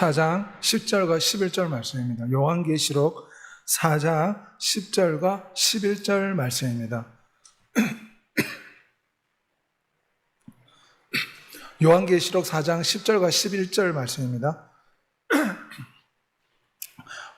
4장 10절과 11절 말씀입니다. 요한계시록 4장 10절과 11절 말씀입니다. 요한계시록 4장 10절과 11절 말씀입니다.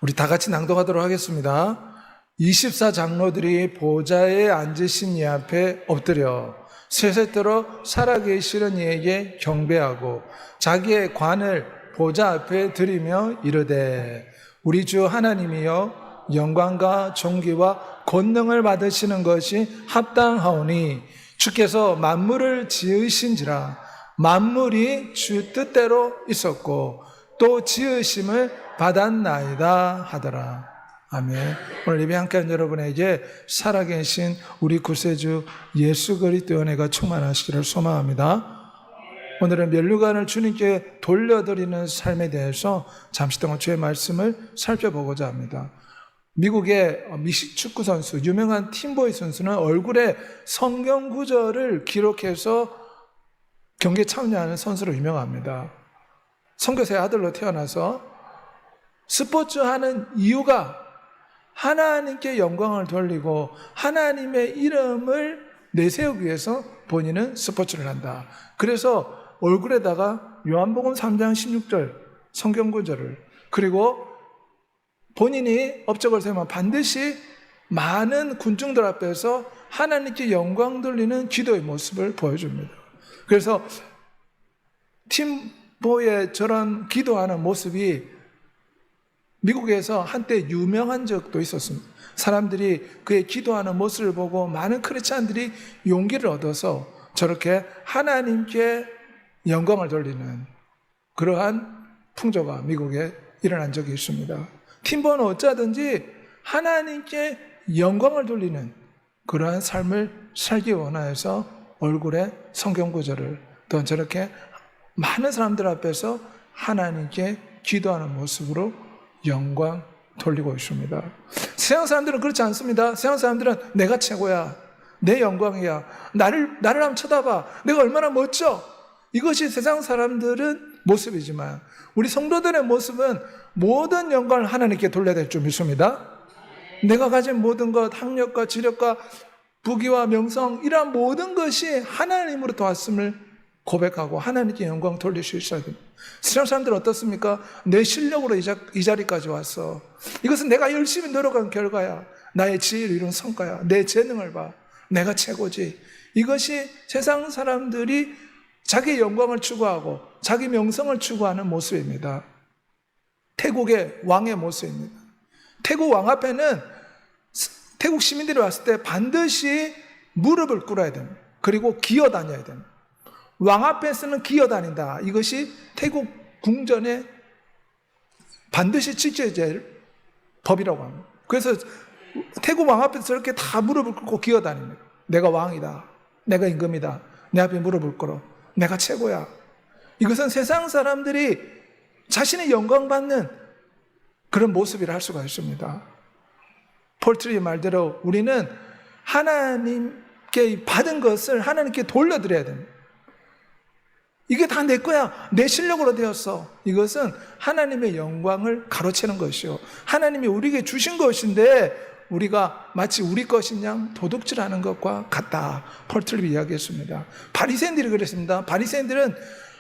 우리 다 같이 낭독하도록 하겠습니다. 24장로들이 보좌에 앉으신 이 앞에 엎드려 세세토록 살아계시는 이에게 경배하고 자기의 관을 보좌 앞에 드리며 이르되 우리 주 하나님이여 영광과 존귀와 권능을 받으시는 것이 합당하오니 주께서 만물을 지으신지라 만물이 주 뜻대로 있었고 또 지으심을 받았나이다 하더라. 아멘. 오늘 예배 함께한 여러분에게 살아계신 우리 구세주 예수 그리스도의 은혜가 충만하시기를 소망합니다. 오늘은 면류관을 주님께 돌려드리는 삶에 대해서 잠시 동안 주의 말씀을 살펴보고자 합니다. 미국의 미식 축구 선수, 유명한 팀보이 선수는 얼굴에 성경 구절을 기록해서 경기에 참여하는 선수로 유명합니다. 선교사의 아들로 태어나서 스포츠 하는 이유가 하나님께 영광을 돌리고 하나님의 이름을 내세우기 위해서 본인은 스포츠를 한다. 그래서 얼굴에다가 요한복음 3장 16절 성경 구절을, 그리고 본인이 업적을 세우면 반드시 많은 군중들 앞에서 하나님께 영광 돌리는 기도의 모습을 보여줍니다. 그래서 팀보의 저런 기도하는 모습이 미국에서 한때 유명한 적도 있었습니다. 사람들이 그의 기도하는 모습을 보고 많은 크리스찬들이 용기를 얻어서 저렇게 하나님께 영광을 돌리는 그러한 풍조가 미국에 일어난 적이 있습니다. 팀보는 어쩌든지 하나님께 영광을 돌리는 그러한 삶을 살기 원하여서 얼굴에 성경 구절을, 또 저렇게 많은 사람들 앞에서 하나님께 기도하는 모습으로 영광 돌리고 있습니다. 세상 사람들은 그렇지 않습니다. 세상 사람들은 내가 최고야, 내 영광이야, 나를 한번 쳐다봐, 내가 얼마나 멋져, 이것이 세상 사람들은 모습이지만 우리 성도들의 모습은 모든 영광을 하나님께 돌려야 될 줄 믿습니다. 내가 가진 모든 것, 학력과 지력과 부귀와 명성, 이러한 모든 것이 하나님으로 도왔음을 고백하고 하나님께 영광 돌릴 수 있어야 됩니다. 세상 사람들은 어떻습니까? 내 실력으로 이 자리까지 왔어, 이것은 내가 열심히 노력한 결과야, 나의 지혜를 이룬 성과야, 내 재능을 봐, 내가 최고지. 이것이 세상 사람들이 자기 영광을 추구하고 자기 명성을 추구하는 모습입니다. 태국의 왕의 모습입니다. 태국 왕 앞에는 태국 시민들이 왔을 때 반드시 무릎을 꿇어야 됩니다. 그리고 기어다녀야 됩니다. 왕 앞에서는 기어다닌다, 이것이 태국 궁전에 반드시 지켜야 될 법이라고 합니다. 그래서 태국 왕 앞에서 저렇게 다 무릎을 꿇고 기어다닙니다. 내가 왕이다, 내가 임금이다, 내 앞에 무릎을 꿇어, 내가 최고야. 이것은 세상 사람들이 자신의 영광받는 그런 모습이라 할 수가 있습니다. 폴트리의 말대로 우리는 하나님께 받은 것을 하나님께 돌려드려야 됩니다. 이게 다 내 거야, 내 실력으로 되었어, 이것은 하나님의 영광을 가로채는 것이요, 하나님이 우리에게 주신 것인데 우리가 마치 우리 것인 양 도둑질하는 것과 같다, 폴트립이 이야기했습니다. 바리새인들이 그랬습니다. 바리새인들은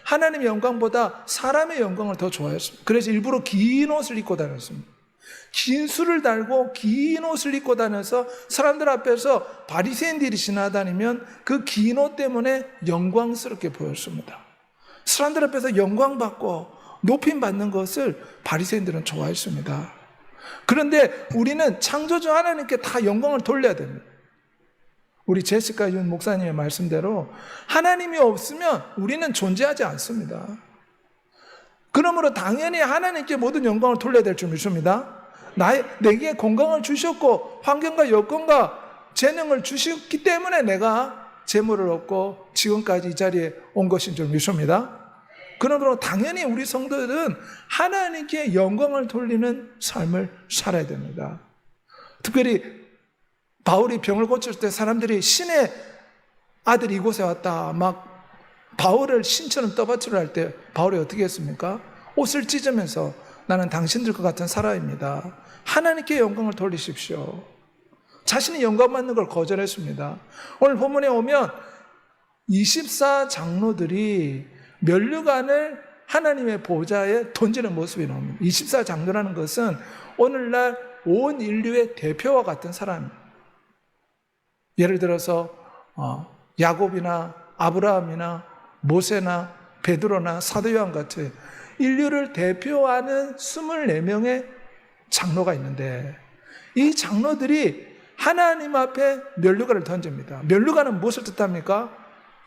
하나님의 영광보다 사람의 영광을 더 좋아했습니다. 그래서 일부러 긴 옷을 입고 다녔습니다. 긴 술을 달고 긴 옷을 입고 다녀서 사람들 앞에서 바리새인들이 지나다니면 그 긴 옷 때문에 영광스럽게 보였습니다. 사람들 앞에서 영광받고 높임받는 것을 바리새인들은 좋아했습니다. 그런데 우리는 창조주 하나님께 다 영광을 돌려야 됩니다. 우리 제시카 윤 목사님의 말씀대로 하나님이 없으면 우리는 존재하지 않습니다. 그러므로 당연히 하나님께 모든 영광을 돌려야 될 줄 믿습니다. 내게 건강을 주셨고 환경과 여건과 재능을 주셨기 때문에 내가 재물을 얻고 지금까지 이 자리에 온 것인 줄 믿습니다. 그러므로 당연히 우리 성도들은 하나님께 영광을 돌리는 삶을 살아야 됩니다. 특별히 바울이 병을 고칠 때 사람들이 신의 아들이 이곳에 왔다, 막 바울을 신처럼 떠받치려 할 때 바울이 어떻게 했습니까? 옷을 찢으면서 나는 당신들과 같은 사람입니다. 하나님께 영광을 돌리십시오. 자신이 영광 받는 걸 거절했습니다. 오늘 본문에 오면 24 장로들이 면류관을 하나님의 보좌에 던지는 모습이 나옵니다. 24 장로라는 것은 오늘날 온 인류의 대표와 같은 사람입니다. 예를 들어서 야곱이나 아브라함이나 모세나 베드로나 사도 요한 같은 인류를 대표하는 24명의 장로가 있는데, 이 장로들이 하나님 앞에 면류관을 던집니다. 면류관은 무엇을 뜻합니까?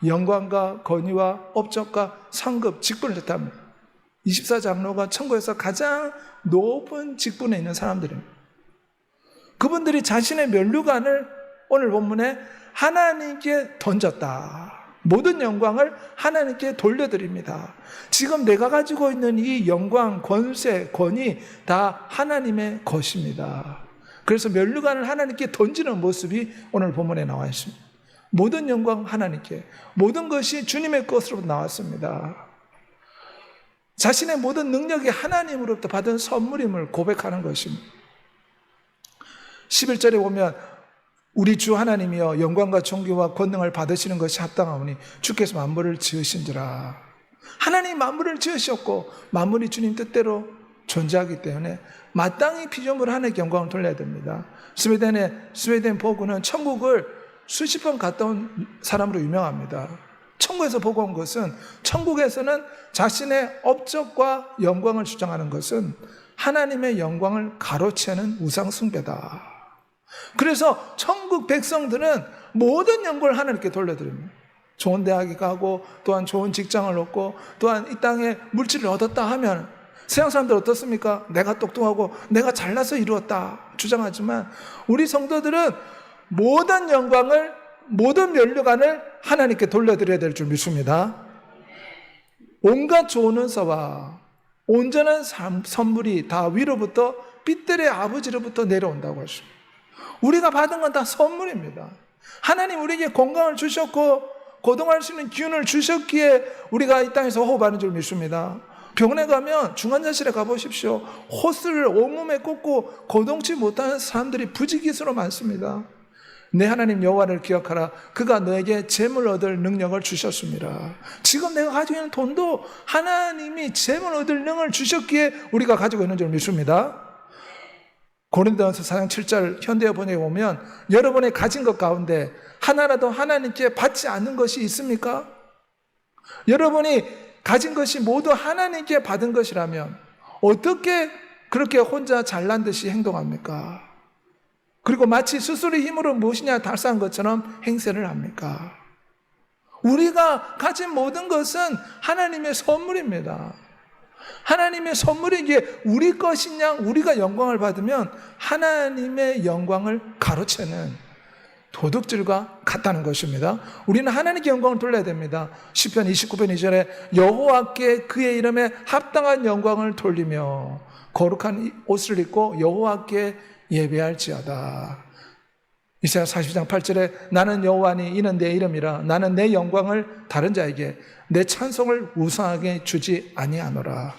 영광과 권위와 업적과 상급, 직분을 뜻합니다. 24 장로가 천국에서 가장 높은 직분에 있는 사람들입니다. 그분들이 자신의 면류관을 오늘 본문에 하나님께 던졌다. 모든 영광을 하나님께 돌려드립니다. 지금 내가 가지고 있는 이 영광, 권세, 권위 다 하나님의 것입니다. 그래서 면류관을 하나님께 던지는 모습이 오늘 본문에 나와 있습니다. 모든 영광 하나님께, 모든 것이 주님의 것으로부터 나왔습니다. 자신의 모든 능력이 하나님으로부터 받은 선물임을 고백하는 것입니다. 11절에 보면 우리 주 하나님이여 영광과 존귀와 권능을 받으시는 것이 합당하오니 주께서 만물을 지으신지라. 하나님 만물을 지으셨고 만물이 주님 뜻대로 존재하기 때문에 마땅히 피조물 하나님께 영광을 돌려야 됩니다. 스웨덴 보그는 천국을 수십 번 갔다 온 사람으로 유명합니다. 천국에서 보고 온 것은, 천국에서는 자신의 업적과 영광을 주장하는 것은 하나님의 영광을 가로채는 우상 숭배다. 그래서 천국 백성들은 모든 영광을 하나님께 돌려드립니다. 좋은 대학에 가고 또한 좋은 직장을 얻고 또한 이 땅에 물질을 얻었다 하면 세상 사람들 어떻습니까? 내가 똑똑하고 내가 잘나서 이루었다 주장하지만, 우리 성도들은 모든 영광을, 모든 면류관을 하나님께 돌려드려야 될 줄 믿습니다. 온갖 좋은 은사와 온전한 선물이 다 위로부터 빛들의 아버지로부터 내려온다고 하십니다. 우리가 받은 건 다 선물입니다. 하나님 우리에게 건강을 주셨고 고동할 수 있는 기운을 주셨기에 우리가 이 땅에서 호흡하는 줄 믿습니다. 병원에 가면 중환자실에 가보십시오. 호스를 온몸에 꽂고 거동치 못하는 사람들이 부지기수로 많습니다. 내 하나님 여호와를 기억하라. 그가 너에게 재물 얻을 능력을 주셨습니다. 지금 내가 가지고 있는 돈도 하나님이 재물 얻을 능력을 주셨기에 우리가 가지고 있는 줄 믿습니다. 고린도전서 4장 7절 현대어 번역에 보면 여러분이 가진 것 가운데 하나라도 하나님께 받지 않는 것이 있습니까? 여러분이 가진 것이 모두 하나님께 받은 것이라면 어떻게 그렇게 혼자 잘난 듯이 행동합니까? 그리고 마치 스스로의 힘으로 무엇이냐 달성한 것처럼 행세를 합니까? 우리가 가진 모든 것은 하나님의 선물입니다. 하나님의 선물이기에 우리 것인 양 우리가 영광을 받으면 하나님의 영광을 가로채는 도둑질과 같다는 것입니다. 우리는 하나님께 영광을 돌려야 됩니다. 시편 29편 2절에 여호와께 그의 이름에 합당한 영광을 돌리며 거룩한 옷을 입고 여호와께 예배할지어다. 이사야 40장 8절에 나는 여호와니 이는 내 이름이라. 나는 내 영광을 다른 자에게 내 찬송을 우상하게 주지 아니하노라.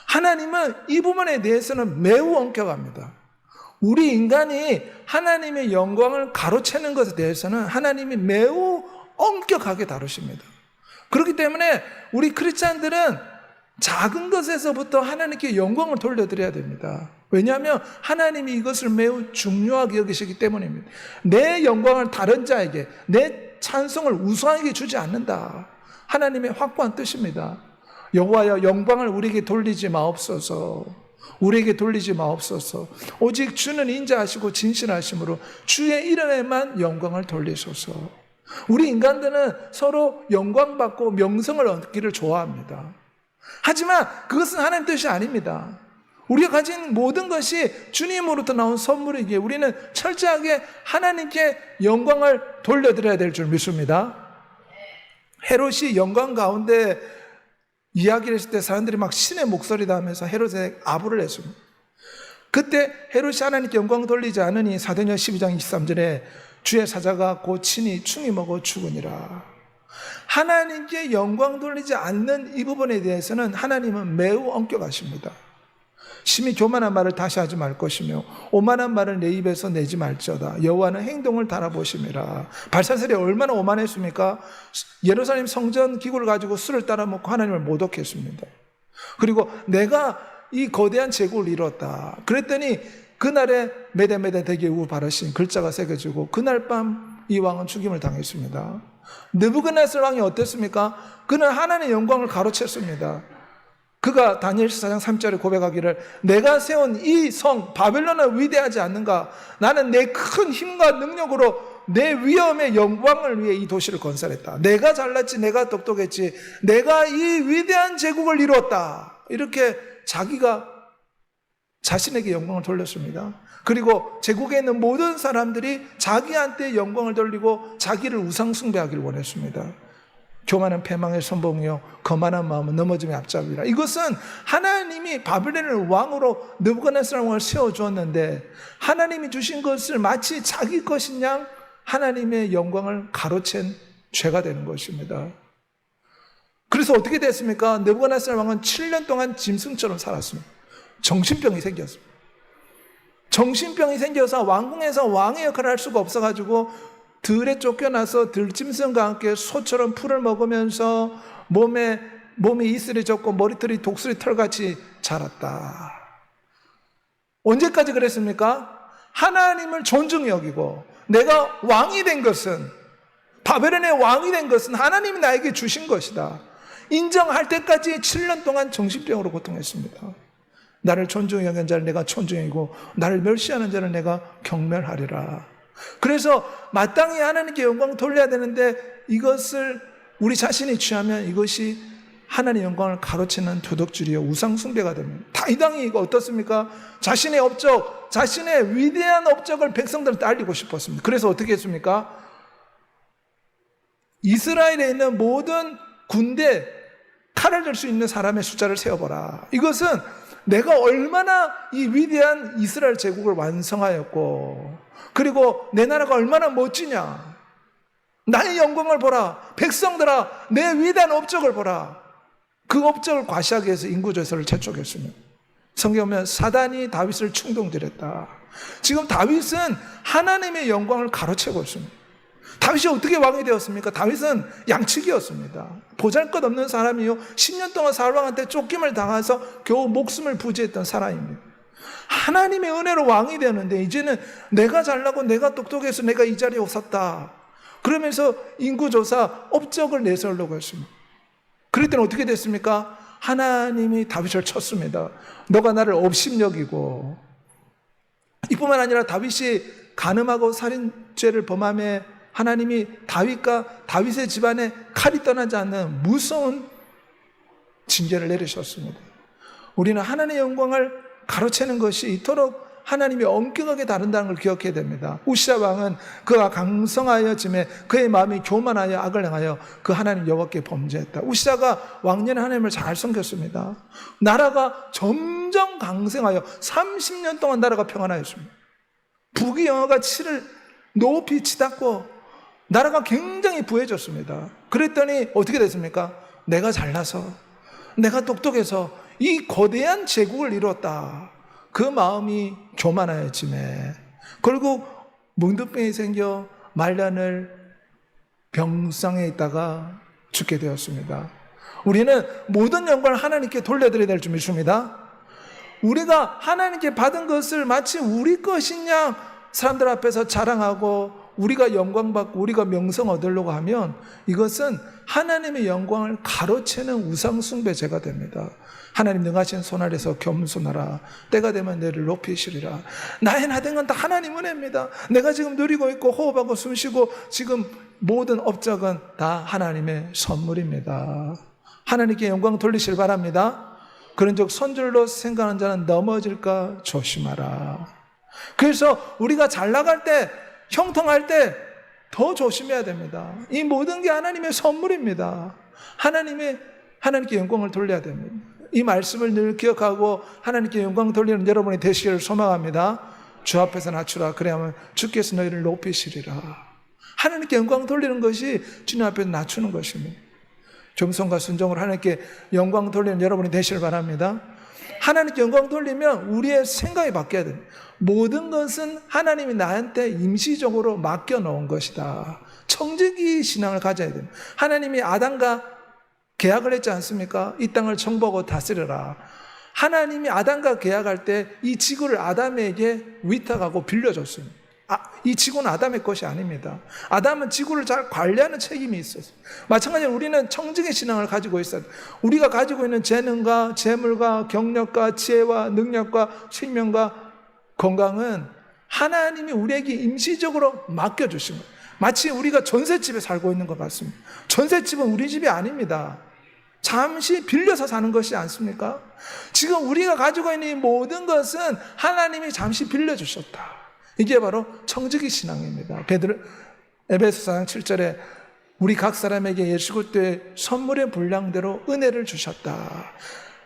하나님은 이 부분에 대해서는 매우 엄격합니다. 우리 인간이 하나님의 영광을 가로채는 것에 대해서는 하나님이 매우 엄격하게 다루십니다. 그렇기 때문에 우리 크리스찬들은 작은 것에서부터 하나님께 영광을 돌려드려야 됩니다. 왜냐하면 하나님이 이것을 매우 중요하게 여기시기 때문입니다. 내 영광을 다른 자에게, 내 찬송을 우상에게 주지 않는다. 하나님의 확고한 뜻입니다. 여호와여 영광을 우리에게 돌리지 마옵소서. 우리에게 돌리지 마옵소서. 오직 주는 인자하시고 진실하심으로 주의 이름에만 영광을 돌리소서. 우리 인간들은 서로 영광받고 명성을 얻기를 좋아합니다. 하지만 그것은 하나님 뜻이 아닙니다. 우리가 가진 모든 것이 주님으로부터 나온 선물이기에 우리는 철저하게 하나님께 영광을 돌려드려야 될 줄 믿습니다. 헤롯이 영광 가운데 이야기를 했을 때 사람들이 막 신의 목소리다 하면서 헤롯에 아부를 했습니다. 그때 헤롯이 하나님께 영광 돌리지 않으니 사도행전 12장 23절에 주의 사자가 곧 친히 충이 먹어 죽으니라. 하나님께 영광 돌리지 않는 이 부분에 대해서는 하나님은 매우 엄격하십니다. 심히 교만한 말을 다시 하지 말 것이며 오만한 말을 내 입에서 내지 말지어다. 여호와는 행동을 달아보심이라. 발사셀이 얼마나 오만했습니까? 예루살렘 성전 기구를 가지고 술을 따라 먹고 하나님을 모독했습니다. 그리고 내가 이 거대한 제국을 이뤘다. 그랬더니 그날에 메데메데 대기우 바르신 글자가 새겨지고 그날 밤 이 왕은 죽임을 당했습니다. 느부갓네살 왕이 어땠습니까? 그는 하나님의 영광을 가로챘습니다. 그가 다니엘서 4장 3절에 고백하기를 내가 세운 이 성 바벨론은 위대하지 않는가? 나는 내 큰 힘과 능력으로 내 위엄의 영광을 위해 이 도시를 건설했다. 내가 잘났지, 내가 똑똑했지, 내가 이 위대한 제국을 이루었다. 이렇게 자기가 자신에게 영광을 돌렸습니다. 그리고 제국에 있는 모든 사람들이 자기한테 영광을 돌리고 자기를 우상 숭배하기를 원했습니다. 교만은 패망의 선봉이요 거만한 마음은 넘어짐의 앞잡이라. 이것은 하나님이 바벨론을 왕으로 느부갓네살 왕을 세워주었는데 하나님이 주신 것을 마치 자기 것인 양 하나님의 영광을 가로챈 죄가 되는 것입니다. 그래서 어떻게 됐습니까? 느부갓네살 왕은 7년 동안 짐승처럼 살았습니다. 정신병이 생겼습니다. 정신병이 생겨서 왕궁에서 왕의 역할을 할 수가 없어가지고 들에 쫓겨나서 들짐승과 함께 소처럼 풀을 먹으면서 몸이 이슬이 졌고 머리털이 독수리 털같이 자랐다. 언제까지 그랬습니까? 하나님을 존중히 여기고 내가 왕이 된 것은, 바벨론의 왕이 된 것은 하나님이 나에게 주신 것이다 인정할 때까지 7년 동안 정신병으로 고통했습니다. 나를 존중히 여기는 자를 내가 존중히 여기고 나를 멸시하는 자를 내가 경멸하리라. 그래서 마땅히 하나님께 영광을 돌려야 되는데 이것을 우리 자신이 취하면 이것이 하나님의 영광을 가로채는 도덕질이요 우상 숭배가 됩니다. 다윗 왕이 이거 어떻습니까? 자신의 업적, 자신의 위대한 업적을 백성들한테 알리고 싶었습니다. 그래서 어떻게 했습니까? 이스라엘에 있는 모든 군대 칼을 들 수 있는 사람의 숫자를 세어보라. 이것은 내가 얼마나 이 위대한 이스라엘 제국을 완성하였고 그리고 내 나라가 얼마나 멋지냐, 나의 영광을 보라, 백성들아 내 위대한 업적을 보라. 그 업적을 과시하기 위해서 인구조사를 재촉했습니다. 성경에 보면 사단이 다윗을 충동들였다. 지금 다윗은 하나님의 영광을 가로채고 있습니다. 다윗이 어떻게 왕이 되었습니까? 다윗은 양치기였습니다. 보잘것없는 사람이요 10년 동안 사울왕한테 쫓김을 당해서 겨우 목숨을 부지했던 사람입니다. 하나님의 은혜로 왕이 되었는데 이제는 내가 잘나고 내가 똑똑해서 내가 이 자리에 섰다 그러면서 인구조사 업적을 내세우려고 했습니다. 그랬더니 어떻게 됐습니까? 하나님이 다윗을 쳤습니다. 너가 나를 업심여기고, 이뿐만 아니라 다윗이 간음하고 살인죄를 범함에 하나님이 다윗의 집안에 칼이 떠나지 않는 무서운 징계를 내리셨습니다. 우리는 하나님의 영광을 가로채는 것이 이토록 하나님이 엄격하게 다룬다는 걸 기억해야 됩니다. 우시아 왕은 그가 강성하여짐에 그의 마음이 교만하여 악을 행하여 그 하나님 여호와께 범죄했다. 우시아가 왕년에 하나님을 잘 섬겼습니다. 나라가 점점 강盛하여 30년 동안 나라가 평안하였습니다. 북이 영하가 치를 높이 치닫고 나라가 굉장히 부해졌습니다. 그랬더니 어떻게 됐습니까? 내가 잘나서 내가 똑똑해서 이 거대한 제국을 이뤘다. 그 마음이 교만하여짐에 결국 문둥병이 생겨 말년을 병상에 있다가 죽게 되었습니다. 우리는 모든 영광을 하나님께 돌려드려야 될 줄 믿습니다. 우리가 하나님께 받은 것을 마치 우리 것인 양 사람들 앞에서 자랑하고 우리가 영광받고 우리가 명성 얻으려고 하면 이것은 하나님의 영광을 가로채는 우상숭배죄가 됩니다. 하나님 능하신 손 아래서 겸손하라. 때가 되면 너를 높이시리라. 나의 나된 건 다 하나님 은혜입니다. 내가 지금 누리고 있고 호흡하고 숨쉬고 지금 모든 업적은 다 하나님의 선물입니다. 하나님께 영광 돌리시길 바랍니다. 그런즉 손줄로 생각하는 자는 넘어질까 조심하라. 그래서 우리가 잘 나갈 때, 형통할 때 더 조심해야 됩니다. 이 모든 게 하나님의 선물입니다. 하나님께 영광을 돌려야 됩니다. 이 말씀을 늘 기억하고 하나님께 영광 돌리는 여러분이 되시기를 소망합니다. 주 앞에서 낮추라. 그래야만 주께서 너희를 높이시리라. 하나님께 영광 돌리는 것이 주님 앞에 낮추는 것입니다. 겸손과 순종으로 하나님께 영광 돌리는 여러분이 되시길 바랍니다. 하나님께 영광 돌리면 우리의 생각이 바뀌어야 됩니다. 모든 것은 하나님이 나한테 임시적으로 맡겨놓은 것이다. 청지기 신앙을 가져야 됩니다. 하나님이 아담과 계약을 했지 않습니까? 이 땅을 정복하고 다스려라. 하나님이 아담과 계약할 때 이 지구를 아담에게 위탁하고 빌려줬습니다. 이 지구는 아담의 것이 아닙니다. 아담은 지구를 잘 관리하는 책임이 있었어요. 마찬가지로 우리는 청지기 신앙을 가지고 있어요. 우리가 가지고 있는 재능과 재물과 경력과 지혜와 능력과 생명과 건강은 하나님이 우리에게 임시적으로 맡겨주신 거예요. 마치 우리가 전셋집에 살고 있는 것 같습니다. 전셋집은 우리 집이 아닙니다. 잠시 빌려서 사는 것이 않습니까? 지금 우리가 가지고 있는 이 모든 것은 하나님이 잠시 빌려주셨다. 이게 바로 청지기 신앙입니다. 에베소 4장 7절에 우리 각 사람에게 예수 그리스도의 선물의 분량대로 은혜를 주셨다.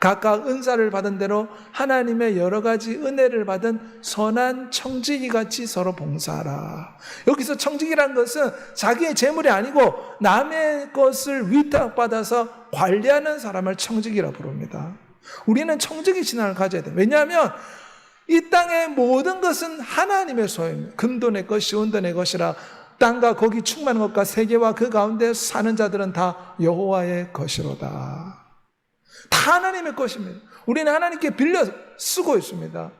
각각 은사를 받은 대로 하나님의 여러 가지 은혜를 받은 선한 청지기 같이 서로 봉사하라. 여기서 청지기라는 것은 자기의 재물이 아니고 남의 것을 위탁받아서 관리하는 사람을 청지기라 부릅니다. 우리는 청지기 신앙을 가져야 돼요. 왜냐하면 이 땅의 모든 것은 하나님의 소유입니다. 금도 내 것이 은도 내 것이라. 땅과 거기 충만한 것과 세계와 그 가운데 사는 자들은 다 여호와의 것이로다. 다 하나님의 것입니다. 우리는 하나님께 빌려 쓰고 있습니다.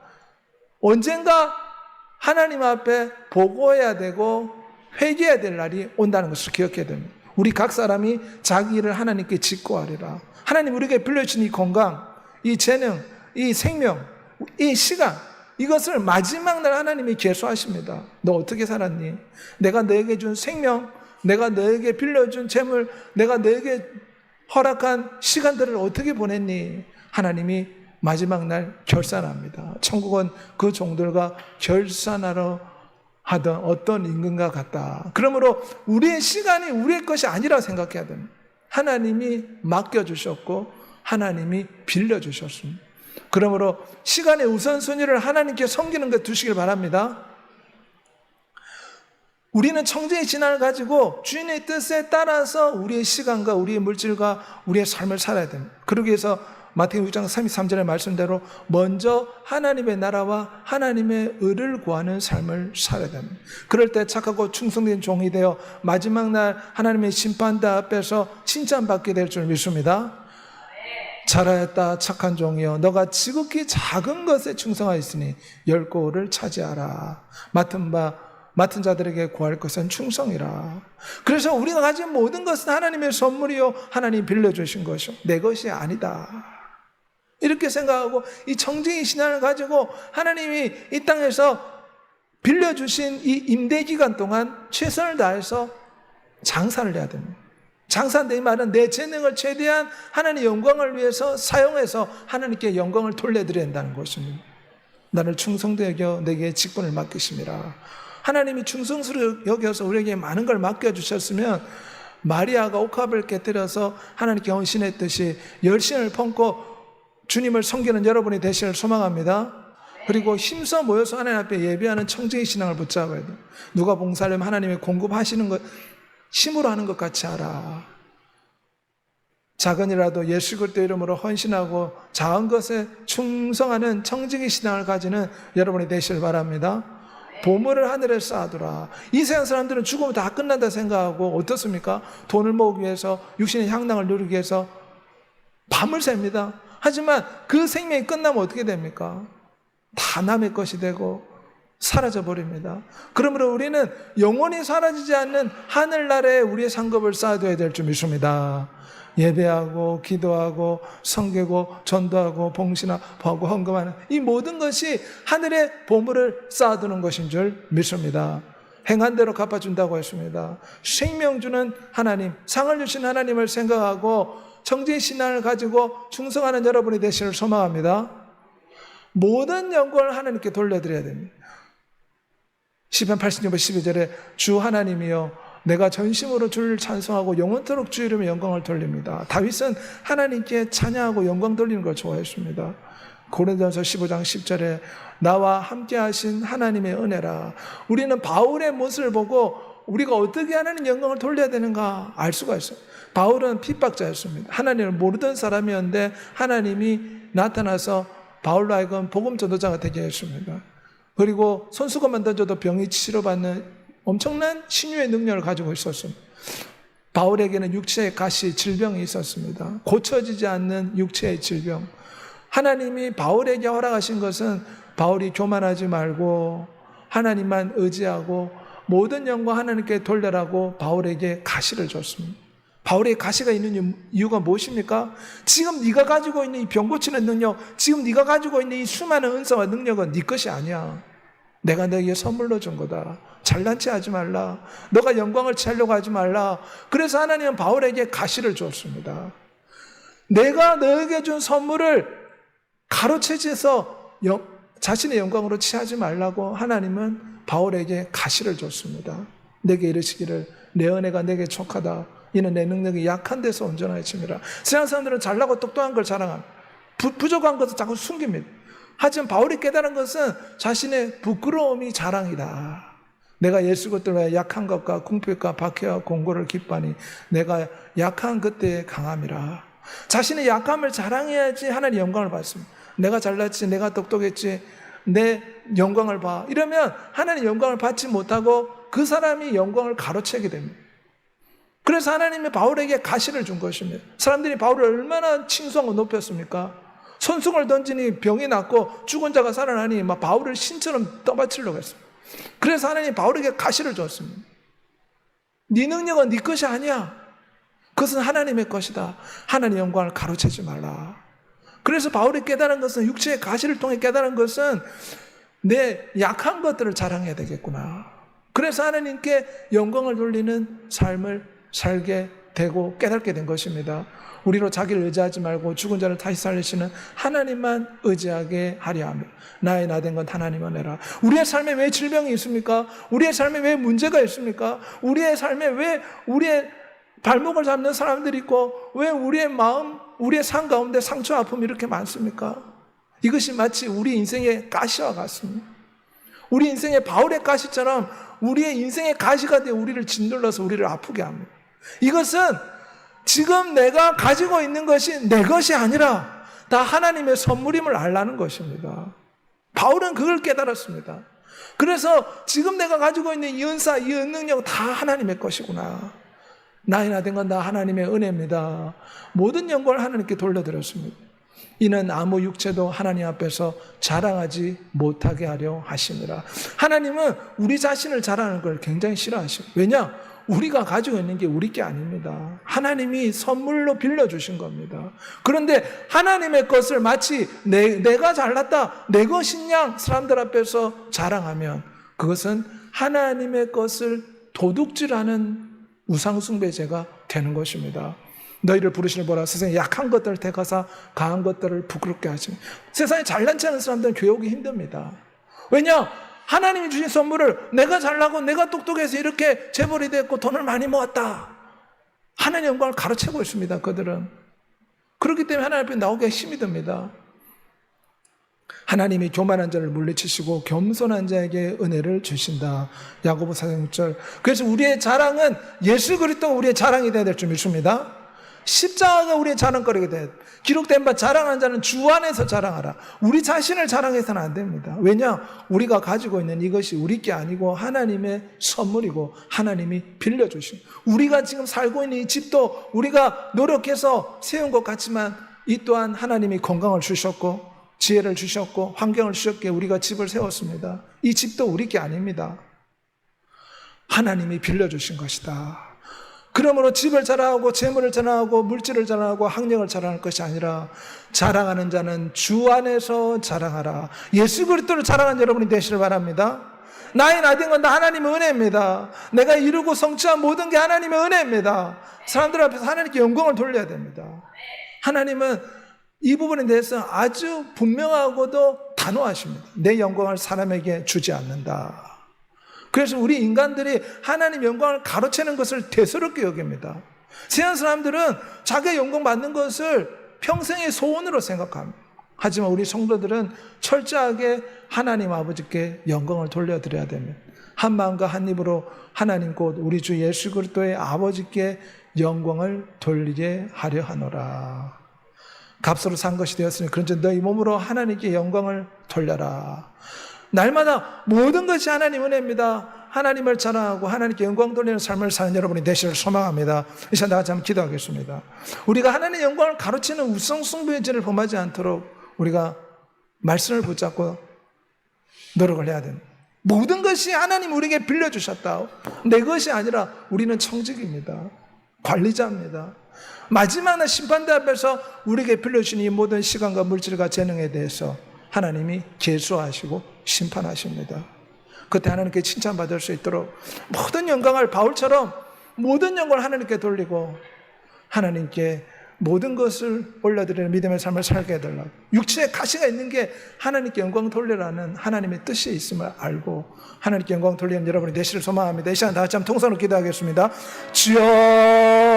언젠가 하나님 앞에 보고해야 되고 회개해야 될 날이 온다는 것을 기억해야 됩니다. 우리 각 사람이 자기 일을 하나님께 직고하리라. 하나님 우리에게 빌려주신 이 건강, 이 재능, 이 생명, 이 시간, 이것을 마지막 날 하나님이 계수하십니다. 너 어떻게 살았니? 내가 너에게 준 생명, 내가 너에게 빌려준 재물, 내가 너에게 허락한 시간들을 어떻게 보냈니? 하나님이 마지막 날 결산합니다. 천국은 그 종들과 결산하러 하던 어떤 임금과 같다. 그러므로 우리의 시간이 우리의 것이 아니라 생각해야 됩니다. 하나님이 맡겨주셨고 하나님이 빌려주셨습니다. 그러므로 시간의 우선순위를 하나님께 섬기는 것 두시길 바랍니다. 우리는 청지의 신앙을 가지고 주인의 뜻에 따라서 우리의 시간과 우리의 물질과 우리의 삶을 살아야 됩니다. 그러기 위해서 마태복음 6장 33절의 말씀대로 먼저 하나님의 나라와 하나님의 의를 구하는 삶을 살아야 됩니다. 그럴 때 착하고 충성된 종이 되어 마지막 날 하나님의 심판대 앞에서 칭찬받게 될 줄 믿습니다. 잘하였다 착한 종이여, 너가 지극히 작은 것에 충성하였으니 열고를 차지하라. 맡은 자들에게 구할 것은 충성이라. 그래서 우리가 가진 모든 것은 하나님의 선물이요 하나님이 빌려주신 것이요 내 것이 아니다. 이렇게 생각하고 이 청지기 신앙을 가지고 하나님이 이 땅에서 빌려주신 이 임대기간 동안 최선을 다해서 장사를 해야 됩니다. 장사한다 이 말은 내 재능을 최대한 하나님의 영광을 위해서 사용해서 하나님께 영광을 돌려드려야 한다는 것입니다. 나를 충성되게 여겨 내게 직분을 맡기심이라. 하나님이 충성스러워 여겨서 우리에게 많은 걸 맡겨주셨으면 마리아가 옥합을 깨뜨려서 하나님께 헌신했듯이 열심을 품고 주님을 섬기는 여러분이 되시길 소망합니다. 그리고 힘써 모여서 하나님 앞에 예배하는 청지기 신앙을 붙잡아야 돼요. 누가 봉사하려면 하나님이 공급하시는 것 힘으로 하는 것 같이 하라. 작은이라도 예수 그리스도 이름으로 헌신하고 작은 것에 충성하는 청지기 신앙을 가지는 여러분이 되시길 바랍니다. 보물을 하늘에 쌓아두라. 이 세상 사람들은 죽으면 다 끝난다 생각하고 어떻습니까? 돈을 모으기 위해서 육신의 향락을 누리기 위해서 밤을 셉니다. 하지만 그 생명이 끝나면 어떻게 됩니까? 다 남의 것이 되고 사라져버립니다. 그러므로 우리는 영원히 사라지지 않는 하늘나라에 우리의 상급을 쌓아둬야 될 줄 믿습니다. 예배하고 기도하고 섬기고 전도하고 봉신하고 헌금하는 이 모든 것이 하늘의 보물을 쌓아두는 것인 줄 믿습니다. 행한 대로 갚아준다고 했습니다. 생명 주는 하나님, 상을 주신 하나님을 생각하고 청지의 신앙을 가지고 충성하는 여러분이 되시길 소망합니다. 모든 영광을 하나님께 돌려드려야 됩니다. 시편 86편 12절에 주 하나님이여 내가 전심으로 주를 찬송하고 영원토록 주 이름에 영광을 돌립니다. 다윗은 하나님께 찬양하고 영광 돌리는 걸 좋아했습니다. 고린도전서 15장 10절에 나와 함께 하신 하나님의 은혜라. 우리는 바울의 모습을 보고 우리가 어떻게 하나님 영광을 돌려야 되는가 알 수가 있어요. 바울은 핍박자였습니다. 하나님을 모르던 사람이었는데 하나님이 나타나서 바울로 하여금 복음 전도자가 되게 했습니다. 그리고 손수건만 던져도 병이 치료받는 엄청난 신유의 능력을 가지고 있었습니다. 바울에게는 육체의 가시, 질병이 있었습니다. 고쳐지지 않는 육체의 질병. 하나님이 바울에게 허락하신 것은 바울이 교만하지 말고 하나님만 의지하고 모든 영광 하나님께 돌려라고 바울에게 가시를 줬습니다. 바울의 가시가 있는 이유가 무엇입니까? 지금 네가 가지고 있는 이 병 고치는 능력, 지금 네가 가지고 있는 이 수많은 은사와 능력은 네 것이 아니야. 내가 너에게 선물로 준 거다. 잘난 체 하지 말라. 너가 영광을 취하려고 하지 말라. 그래서 하나님은 바울에게 가시를 줬습니다. 내가 너에게 준 선물을 가로채지해서 자신의 영광으로 취하지 말라고 하나님은 바울에게 가시를 줬습니다. 내게 이르시기를 내 은혜가 내게 족하다. 이는 내 능력이 약한 데서 온전하여 칩니다. 세상 사람들은 잘나고 똑똑한 걸 자랑합니다. 부족한 것을 자꾸 숨깁니다. 하지만 바울이 깨달은 것은 자신의 부끄러움이 자랑이다. 내가 예수 것들과 약한 것과 궁핍과 박해와 공고를 기뻐하니 내가 약한 그때의 강함이라. 자신의 약함을 자랑해야지 하나님 영광을 받습니다. 내가 잘났지, 내가 똑똑했지, 내 영광을 봐. 이러면 하나님 영광을 받지 못하고 그 사람이 영광을 가로채게 됩니다. 그래서 하나님이 바울에게 가시를 준 것입니다. 사람들이 바울을 얼마나 칭송하고 높였습니까? 손수건을 던지니 병이 낫고 죽은 자가 살아나니 막 바울을 신처럼 떠받치려고 했습니다. 그래서 하나님이 바울에게 가시를 줬습니다. 네 능력은 네 것이 아니야. 그것은 하나님의 것이다. 하나님의 영광을 가로채지 말라. 그래서 바울이 깨달은 것은, 육체의 가시를 통해 깨달은 것은 내 약한 것들을 자랑해야 되겠구나. 그래서 하나님께 영광을 돌리는 삶을 살게 되고 깨닫게 된 것입니다. 우리로 자기를 의지하지 말고 죽은 자를 다시 살리시는 하나님만 의지하게 하려 합니다. 나의 나된 건 하나님 은혜라. 우리의 삶에 왜 질병이 있습니까? 우리의 삶에 왜 문제가 있습니까? 우리의 삶에 왜 우리의 발목을 잡는 사람들이 있고 왜 우리의 마음, 우리의 삶 가운데 상처, 아픔이 이렇게 많습니까? 이것이 마치 우리 인생의 가시와 같습니다. 우리 인생의 바울의 가시처럼 우리의 인생의 가시가 되어 우리를 짓눌러서 우리를 아프게 합니다. 이것은 지금 내가 가지고 있는 것이 내 것이 아니라 다 하나님의 선물임을 알라는 것입니다. 바울은 그걸 깨달았습니다. 그래서 지금 내가 가지고 있는 이 은사, 이 능력 다 하나님의 것이구나. 나의 나된 건 다 하나님의 은혜입니다. 모든 영광을 하나님께 돌려드렸습니다. 이는 아무 육체도 하나님 앞에서 자랑하지 못하게 하려 하심이라. 하나님은 우리 자신을 자랑하는 걸 굉장히 싫어하십니다. 왜냐? 우리가 가지고 있는 게 우리 게 아닙니다. 하나님이 선물로 빌려주신 겁니다. 그런데 하나님의 것을 마치 내가 잘났다, 내 것인 양 사람들 앞에서 자랑하면 그것은 하나님의 것을 도둑질하는 우상숭배죄가 되는 것입니다. 너희를 부르시는 보라 세상에 약한 것들을 택하사 강한 것들을 부끄럽게 하십니다. 세상에 잘난 체 하는 사람들은 교회 오기 힘듭니다. 왜냐? 하나님이 주신 선물을 내가 잘나고 내가 똑똑해서 이렇게 재벌이 됐고 돈을 많이 모았다. 하나님의 영광을 가로채고 있습니다. 그들은. 그렇기 때문에 하나님 앞에 나오기가 힘이 듭니다. 하나님이 교만한 자를 물리치시고 겸손한 자에게 은혜를 주신다. 야고보 4장 6절. 그래서 우리의 자랑은 예수 그리스도가 우리의 자랑이 되어야 될 줄 믿습니다. 십자가가 우리의 자랑거리가 돼야 돼. 기록된 바 자랑하는 자는 주 안에서 자랑하라. 우리 자신을 자랑해서는 안 됩니다. 왜냐? 우리가 가지고 있는 이것이 우리 게 아니고 하나님의 선물이고 하나님이 빌려주신, 우리가 지금 살고 있는 이 집도 우리가 노력해서 세운 것 같지만 이 또한 하나님이 건강을 주셨고 지혜를 주셨고 환경을 주셨기에 우리가 집을 세웠습니다. 이 집도 우리 게 아닙니다. 하나님이 빌려주신 것이다. 그러므로 집을 자랑하고 재물을 자랑하고 물질을 자랑하고 학력을 자랑할 것이 아니라 자랑하는 자는 주 안에서 자랑하라. 예수 그리스도를 자랑하는 여러분이 되시길 바랍니다. 나의 나된 건 다 하나님의 은혜입니다. 내가 이루고 성취한 모든 게 하나님의 은혜입니다. 사람들 앞에서 하나님께 영광을 돌려야 됩니다. 하나님은 이 부분에 대해서 아주 분명하고도 단호하십니다. 내 영광을 사람에게 주지 않는다. 그래서 우리 인간들이 하나님 영광을 가로채는 것을 대수롭게 여깁니다. 세상 사람들은 자기의 영광 받는 것을 평생의 소원으로 생각합니다. 하지만 우리 성도들은 철저하게 하나님 아버지께 영광을 돌려드려야 됩니다. 한 마음과 한 입으로 하나님 곧 우리 주 예수 그리스도의 아버지께 영광을 돌리게 하려 하노라. 값으로 산 것이 되었으니 그런즉 너희 몸으로 하나님께 영광을 돌려라. 날마다 모든 것이 하나님 은혜입니다. 하나님을 자랑하고 하나님께 영광 돌리는 삶을 사는 여러분이 되시를 소망합니다. 이 시간 다 같이 한번 기도하겠습니다. 우리가 하나님의 영광을 가로치는 우상숭배의 죄를 범하지 않도록 우리가 말씀을 붙잡고 노력을 해야 됩니다. 모든 것이 하나님 우리에게 빌려주셨다. 내 것이 아니라 우리는 청직입니다. 관리자입니다. 마지막 날 심판대 앞에서 우리에게 빌려주신 이 모든 시간과 물질과 재능에 대해서 하나님이 계수하시고 심판하십니다. 그때 하나님께 칭찬받을 수 있도록 모든 영광을 바울처럼 모든 영광을 하나님께 돌리고 하나님께 모든 것을 올려드리는 믿음의 삶을 살게 해달라고. 육체에 가시가 있는 게 하나님께 영광 돌리라는 하나님의 뜻이 있음을 알고 하나님께 영광 돌리는 여러분이 되시를 소망합니다. 이 시간 다 같이 한번 통성으로 기도하겠습니다. 주여